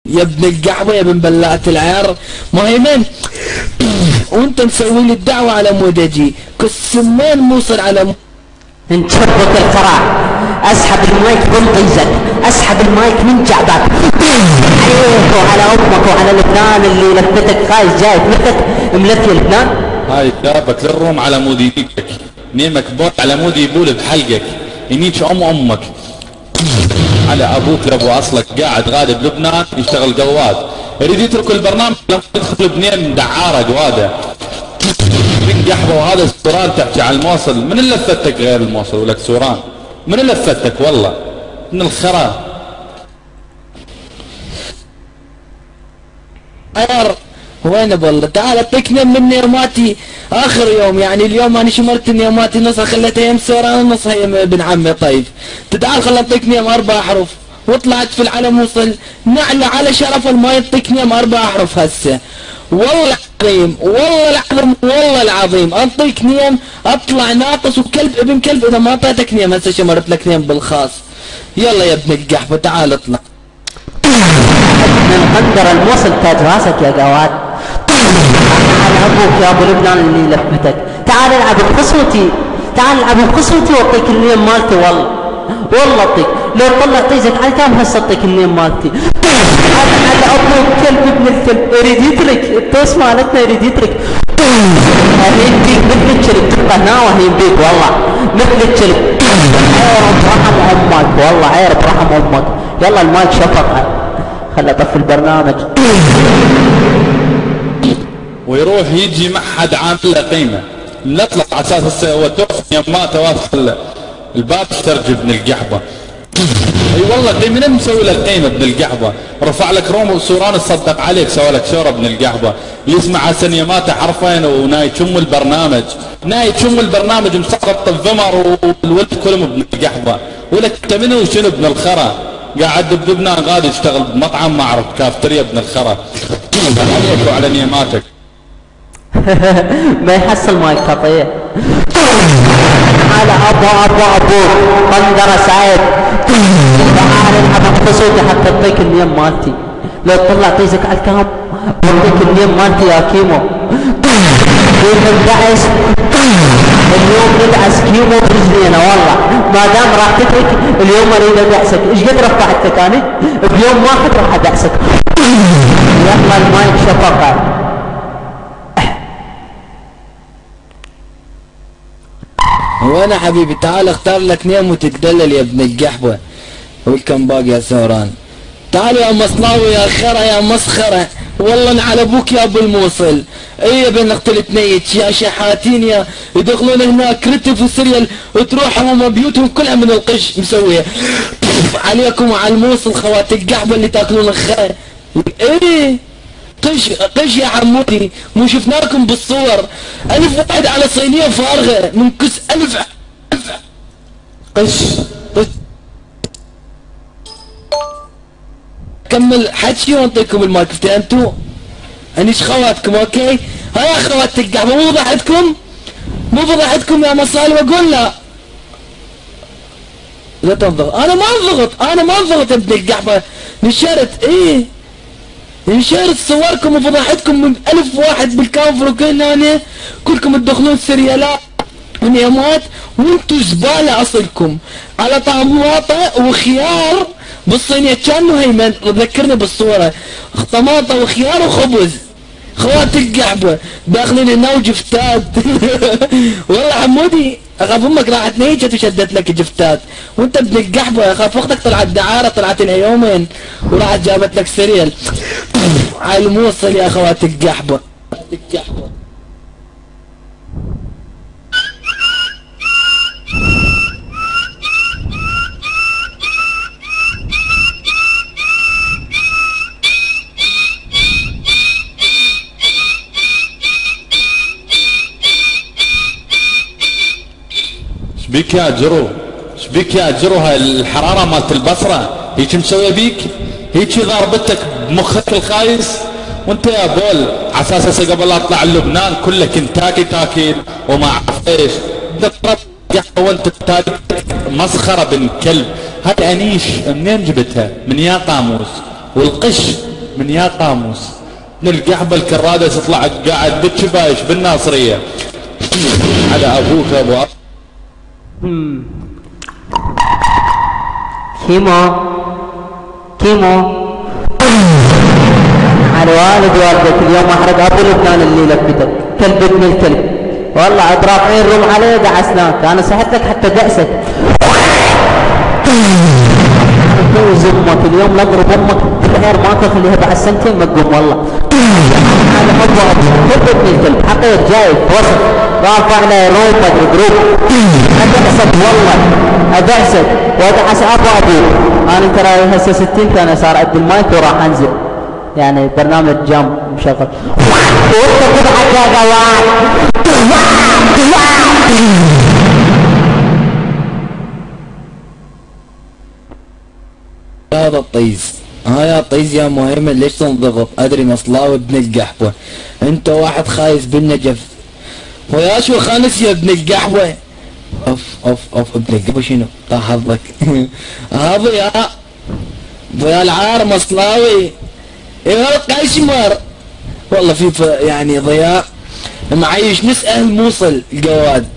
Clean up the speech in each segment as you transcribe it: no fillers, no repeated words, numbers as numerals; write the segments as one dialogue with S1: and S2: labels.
S1: يا ابن القحوة يا ابن بلاعة العيار مهيمن. وانت مسوي لي الدعوة على مود اجي كالسمان موصل على
S2: انشبك القراع، اسحب المايك من طيزك، اسحب المايك من جعبك عليك وعلى امك وعلى لبنان اللي لفتك خايس جايب مثلك ملفي لبنان.
S3: هاي جابك للروم على مود ينيك نيمك بوت على مود يبول بحلقك ينيك امك على ابوك لابو اصلك قاعد غادي بلبنان يشتغل قواد يريد يترك البرنامج لما يدخل بنين دعاره قواده من قحبه. وهذا السوران تحكي على الموصل من اللي لفتك غير الموصل ولك سوران من اللي لفتك والله من الخرا
S1: وين والله. تعال اعطيك من نيماتي اخر يوم يعني اليوم انا شمرت نيماتي نصها خليتها يم سوران ونصها يم ابن عمي. طيب تعال خل اعطيك نيم 4 احرف وطلعت في العلم وصل نعلى على شرف ما يعطيك نيم 4 احرف هسه. والله العظيم والله العظيم والله العظيم اعطيك نيم اطلع ناقص وكلب ابن كلب اذا ما اعطيتك نيم. هسه شمرت لك نيم بالخاص. يلا يا ابن القحبه تعال اطلع.
S2: من قدر الموصل تاج راسك يا قواد. تعال ابوك يا ابو لبنان اللي لفتك، تعال العب بقسوتي، تعال العب بقسوتي واعطيك النيم مالتي. والله اعطيك لو طلع طيزك على كام هسه اعطيك النيم مالتي. على ابوك كلب ابن الكلب يريد يترك التوس مالتنا يريد يترك. هين بيك مثل الكلب تبقى هنا وهين بيك والله مثل الكلب. عير برحم امك والله عير برحم امك. يلا المايك شفقه خلى طف البرنامج
S3: ويروح يجي ما حد عامل له قيمه. نطلع على اساس هو توفي يما تواصل الباب اشترج ابن القحبه. اي والله من مسوي له قيمه ابن القحبه. رفع لك روم وسوران تصدق عليك سوى لك شور ابن القحبه. يسمع حسن يماته حرفين وناي تشم البرنامج ناي تشم البرنامج مسقط الذمر والولد كلهم ابن القحبه. ولك منو شنو ابن الخرا قاعد بلبنان غادي يشتغل بمطعم ما اعرف كافتريا ابن الخرا. عليك وعلى نيماتك.
S2: ما يحصل مايك خطيه. على ابوك قندره سعيد. تعال العب بقسوتي حتى اعطيك النيم مالتي. لو تطلع طيزك على الكام بعطيك النيم مالتي يا كيمو. ندعس اليوم ندعس كيمو برجلينا والله ما دام راح تترك اليوم اريد ادعسك. ايش قد رفعتك انا؟ بيوم واحد راح ادعسك. يلا المايك شفقه.
S1: وانا حبيبي تعال اختار لك نيم وتتدلل يا ابن القحبه. ويلكم باق يا سوران. تعال يا مصلاوي يا خرا يا مسخره. والله على ابوك يا ابو الموصل. اي يا بن اختي التنيت يا شحاتين يا يدخلون هناك رتف وسريال وتروح هم بيوتهم كلها من القش مسويه. عليكم وعلى الموصل خوات القحبه اللي تاكلون الخير. ايه قش يا حمودي مو شفناكم بالصور. 1000 واحد على صينيه فارغه من كس 1000 قش. كمل حكي وانطيكم المايك انتو. انيش خواتكم اوكي. هيا خوات القحبه مو فضحتكم مو فضحتكم يا مصالي واقول لا لا تنضغط. انا ما انضغط ابن القحبه. نشرت ايه نشرت صوركم وفضحتكم من 1000 واحد بالكانفر وكلنا هنا كلكم تدخلون سريالات ونيمات وانتو زباله اصلكم على طماطه وخيار بالصينيه كانه هيمن ذكرني بالصوره طماطه وخيار وخبز. خوات القحبه داخلين هنا وجفتات. والله حمودي اخاف امك راحت نيجت وشدت لك جفتات وانت ابن القحبه. اخاف اختك طلعت دعاره طلعت لها يومين وراحت جابت لك سريال. على الموصل يا خوات القحبه.
S3: شبيك يا جرو شبيك يا جرو هاي الحراره مالت البصره هيك مسويه بيك هيك ضاربتك بمخك الخايس. وانت يا بول على اساس هسه قبل لا اطلع لبنان كله كنت تاكل وما اعرف ايش وانت تاكل مسخره بن كلب. هاي انيش منين جبتها؟ من يا قاموس والقش من يا قاموس من القحبة الكرادة تطلع قاعد بالشبايش بالناصرية على ابوك ابو
S2: كيمو على والدك اليوم احرق ابو لبنان اللي لفتك كلب ابن الكلب والله اضرب عين روم علي دعسناك انا سحبتك حتى دعسك جوز امك اليوم لا اضرب امك بالعير ما تخليها بعد سنتين ما تقوم والله هذا ابو كلب ابن الكلب حقيت جايب وصف رافع لي روم بدر جروب ادعسك والله ادعسك وادعس ابوك انا ترى هسه 60 سنه صار قد المايك وراح انزل يعني برنامج جام مشغل وانت تضحك يا جواد
S1: هذا الطيز يا طيز يا مهيمن ليش تنضغط؟ ادري مصلاوي ابن القحوة انت واحد خايس بالنجف ويا شو خانس يا ابن القحوة اوف ابن القحوة شنو؟ طال حظك هذا يا العار مصلاوي يا القشمر والله في يعني ضياء معيش نص اهل موصل الجواد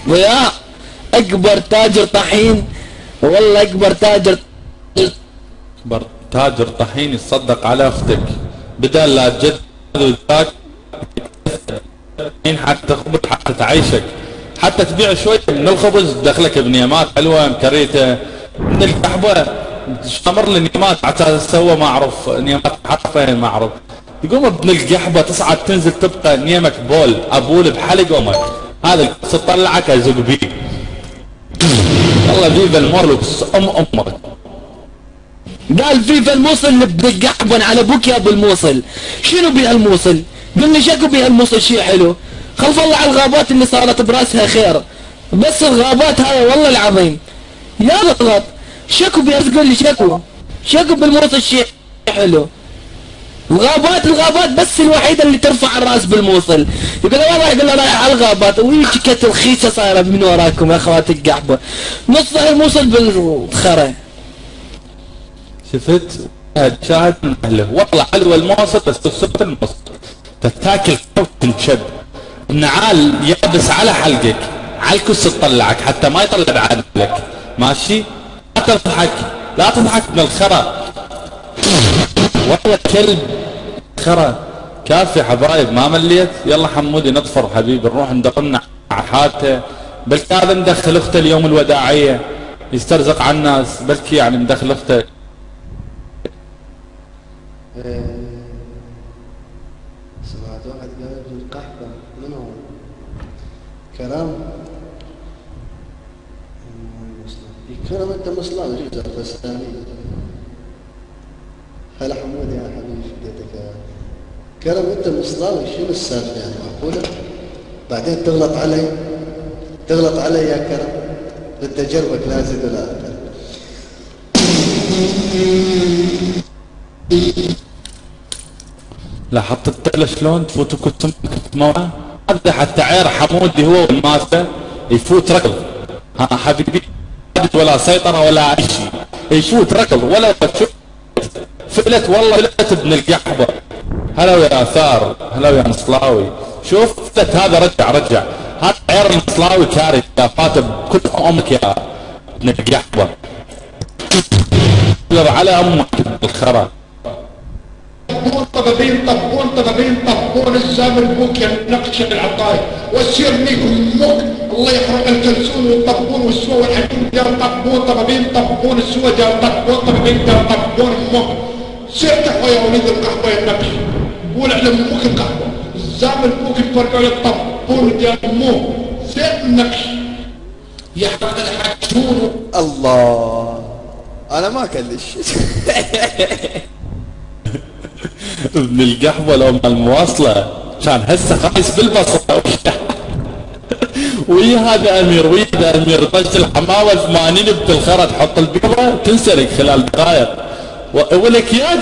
S1: ضياء اكبر تاجر طحين والله اكبر
S3: تاجر طحين يتصدق على اختك بدل لا تجد ذاك حتى خبز حتى تعيشك حتى تبيع شوي من الخبز دخلك بنيمات حلوه مكريته من القحبه شامر للنيمات حتى سوى ما اعرف نيمات حرفه ما اعرف يقوم ابن القحبه تصعد تنزل تبقى نيمك بول ابول بحلق امك هذا تطلعك ازق بيه والله فيفا المولوكس امك
S1: قال فيفا الموصل لابن القحبن على ابوك يا ابو الموصل شنو بها الموصل؟ قلنا شكو بها الموصل شيء حلو خلف الله على الغابات اللي صارت براسها خير بس الغابات هاي والله العظيم يا ضغط شكو بها تقول لي شكو بالموصل شيء حلو الغابات بس الوحيدة اللي ترفع الراس بالموصل يقول له والله يقول له رايح على الغابات ويجي كت الخيسة صايرة من وراكم يا اخوات القحبة نص الموصل بالخرة
S3: شفت شاهد من اهله والله حلوة الموصل بس تصبت الموصل تتاكل وتنشد النعال يابس على حلقك على الكس تطلعك حتى ما يطلع عنك ماشي لا تضحك من الخرا والله كلب خرا كافي حبايب ما مليت يلا حمودي نطفر حبيبي نروح ندقلنا حالته بلكي هذا مدخل اخته اليوم الوداعية يسترزق على الناس بلكي يعني مدخل اخته
S4: سمعت واحد قال ابن القحبة منو كلام كلام انت مصلان جزء الرسالي هلا حمود يا حبيبي شديتك كلام انت مصلان شنو السالفة يعني معقولة بعدين تغلط علي يا كرم بدي اجربك لا زيد ولا اقل
S3: لاحظت له شلون تفوت كنت موعه هذا حتى عير حمودي هو والماسة يفوت ركض ها حبيبي ولا سيطرة ولا اي شيء يفوت ركض ولا فلت والله فلت ابن القحبة هلا ويا ثار هلا ويا مصلاوي شوف فلت هذا رجع هذا عير المصلاوي كارثة فات بكل امك يا ابن القحبة على امك الخرا
S5: طبون الزامل بوك يا نقشة العطاي والسيرني امك الله يحرق الكلسون والطبون والسوى والحكيم ديال طبون السوى ديال طبابين ديال طبون امك سيرت يا وليد القحبة يا نقش قول على امك القحبة الزامل بوك يفرقوا على الطبون ديال امك سيرت النقش يحرق الحكيم
S4: الله انا ما كلش
S3: ابن القحوة لو المواصلة كان هسه خايس بالبصرة ويا هذا امير طشت الحماوة 80 بالخرة تحط البيضة تنسلك خلال دقائق ولك يا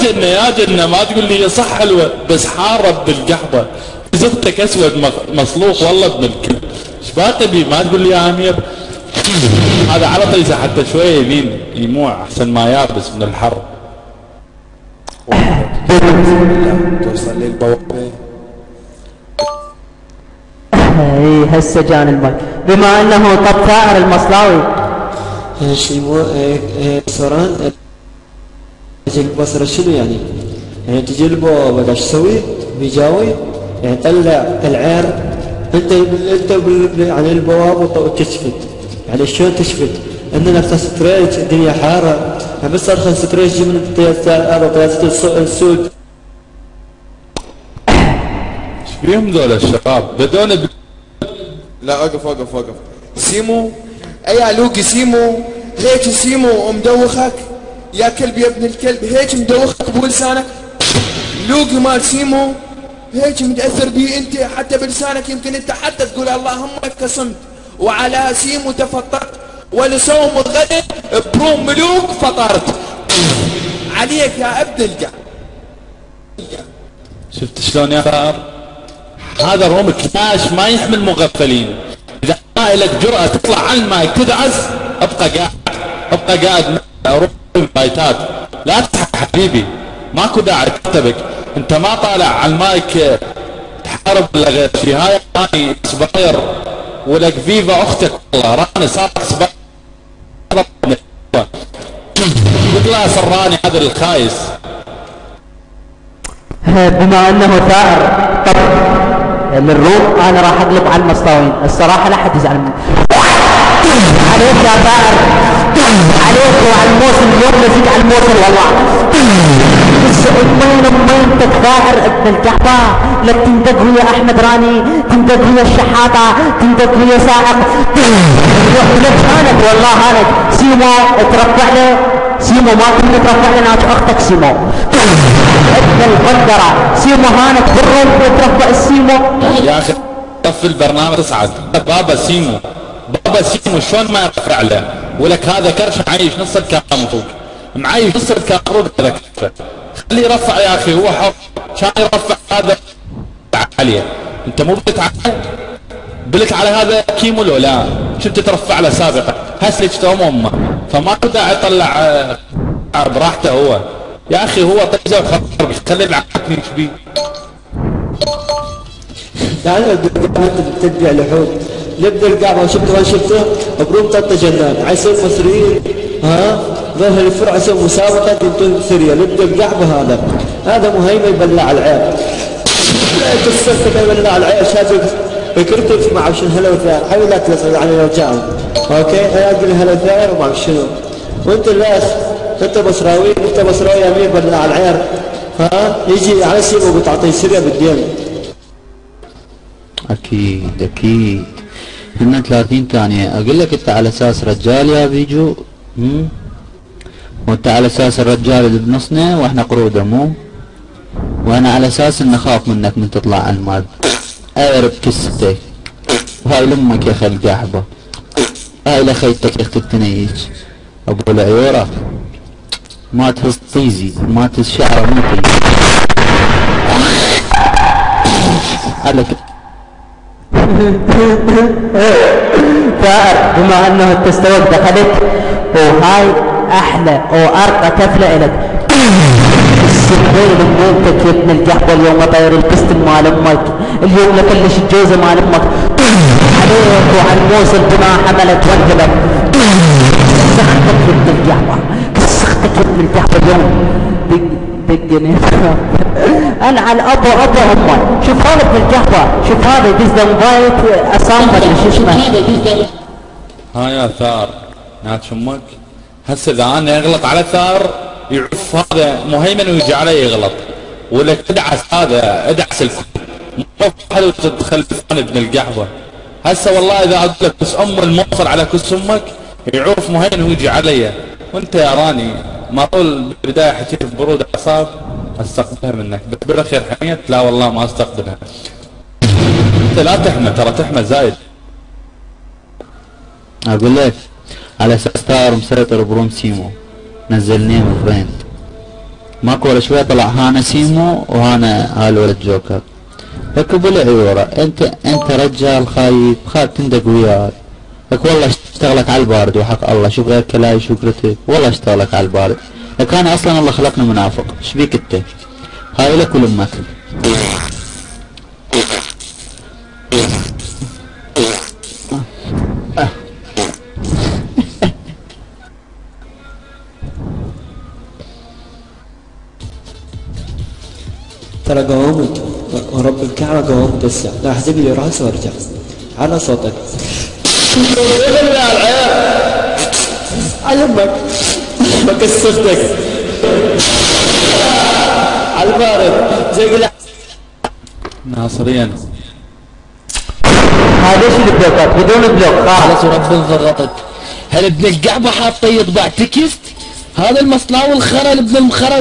S3: جنة ما تقول لي صح حلوة بس حارة بالقحوة زفتك اسود مصلوق والله ابن الكلب ايش باقي بي ما تقول لي يا امير هذا على طيزة حتى شوية يمين يموع احسن ما يابس من الحر
S6: توصل للبوابة.
S2: اي هسه جاني الماي. بما انه طب ثائر المصلاوي
S7: شيمو سوران تجي البصرة شنو يعني؟ يعني تجي البوابة ايش تسوي؟ بيجاوي يعني طلع العير انت يعني البوابة وتشفت. يعني شلون تشفت؟ عندنا ستريج الدنيا حارة، يعني بس ارخص ستريج يجي من طيارة السود.
S3: ايش فيهم ذول الشباب؟ بدون
S6: لا وقف سيمو يا لوقي سيمو هيك سيمو مدوخك يا كلب يا ابن الكلب، هيك مدوخك بلسانك لوقي مال سيمو، هيك متأثر بيه انت حتى بلسانك، يمكن انت حتى تقول اللهم اتكسمت وعلى سيمو تفطرت ولصوم الغد بروم ملوك فطرت عليك يا ابن القع.
S3: شفت شلون يا ثار؟ هذا الروم كلاش ما يحمل مغفلين. اذا ما لك جرأة تطلع على المايك تدعس ابقى قاعد روم فايتات. لا تضحك حبيبي، ماكو داعي تكتبك. انت ما طالع على المايك تحارب ولا غير شيء. هاي راني سباير ولك فيفا اختك والله راني صارت سباير. يطلع سراني هذا الخايس.
S2: بما انه ثائر طب للروم انا راح اقلب على المصلاويين الصراحه، لا حد يزعل مني. عليك يا ثائر، عليك وعلى الموصل اليوم نزيد على الموصل والله. وين ثائر ابن الكعبه؟ لك تندق ويا احمد راني، تندق ويا الشحاطه، تندق ويا سائق، لك هانك والله هانك. سيمو ترفع له، سيمو ما كنت ترفع لنا اختك سيمو ابن القدره. سيمو هانك بالروم ترفع السيمو
S3: يا اخي طفي البرنامج تصعد. بابا سيمو شلون ما يرفع له؟ ولك هذا كرش معيش نص الكام فوق، معيش نص الكام فوق. هذا كرشه خليه يرفع يا اخي، هو حر كان يرفع هذا عليه. انت مو بتتعلم بلك على هذا كيمو لو لا شفت ترفع له سابقا هسلك توم امه، فما داعي يطلع براحته هو. يا اخي هو طيزه وخرب خلي العقل ايش بيه.
S7: يعني تتبع لحوم نبدا القعبه شفته وين شفته بروم طط جنان عيسى المصريين ظهر الفرع يسوي مسابقه تنطي سريه. نبدا القعبه هذا مهيمن يبلع العيال. لا قصتك يبلع العيال شافك فكرتك مع شنو هلا وثائر. حبيبي لا تسال يعني لو جاوا اوكي اقول هلا وثائر ومع شنو. وانت الناس انت بصراوي يا امير بلع العيال يجي على سيبه وتعطيه سريه بالدين.
S8: اكيد هن 30 ثانية. اقول لك انت على اساس رجال يا بيجو وانت على اساس الرجال اللي بنصنا واحنا قرودة مو، وانا على اساس ان اخاف منك من تطلع على الماد. اعرف كستك وهاي لامك يا خي القحبة، هاي لخيتك يا اخت التنيج ابو العيورة. ما تهز طيزي ما تهز شعره مو طيزي. عليك
S2: ثائر بما انه تستوى دخلت وهاي احلى وارقى كفله الك. السحرين بموتك يا ابن القحبه اليوم طير البستن مال امك، اليوم لكلش الجوزه مال امك عليك وعلى الموصل بما حملت وانقلب. سختك يا ابن القحبه، سختك يا ابن القحبه اليوم دقني. انا على ابو امه. شوف هذا ابن القحبه، شوف هذا ديز ذا موبايل اصامبر شو اسمه.
S3: ها يا ثار نات امك. هسه اذا انا اغلط على ثار يعرف هذا مهيمن ويجي علي يغلط، ولك ادعس الكل حلو تدخل ابن القحبه. هسه والله اذا اقول لك كس الموصل على كس امك يعرف مهيمن ويجي علي. وانت يا راني ما طول بالبدايه حكيت ببرود اعصاب استقبلها منك، بس بالاخير حميت لا والله ما استقبلها. انت لا تحمى، ترى تحمى زايد.
S8: اقول لك على اساس ثار مسيطر بروم سيمو نزل نيم فريند ماكو ولا شويه طلع هانا سيمو وهانا هالولد جوكر. لك ابو العيوره انت رجال خايف تندق وياي. لك والله اشتغلك على البارد وحق الله. شوف غير كلاي شكرتك والله اشتغلك على البارد. لك انا اصلا الله خلقني منافق. ايش بيك انت؟ هاي لك ولامك.
S7: ترى قومت ورب الكعبة قومت هسه، لا احزق لي راسي وارجع على صوتك. على امك بكسفتك على البارد زي قلع
S3: ناصرين
S2: هذا ايش البلوكات بدون بلوك
S1: خلاص ورب انضغطت. هل ابن القعبة حاط يطبع تكست؟ هذا المصنع والخرا ابن المخرا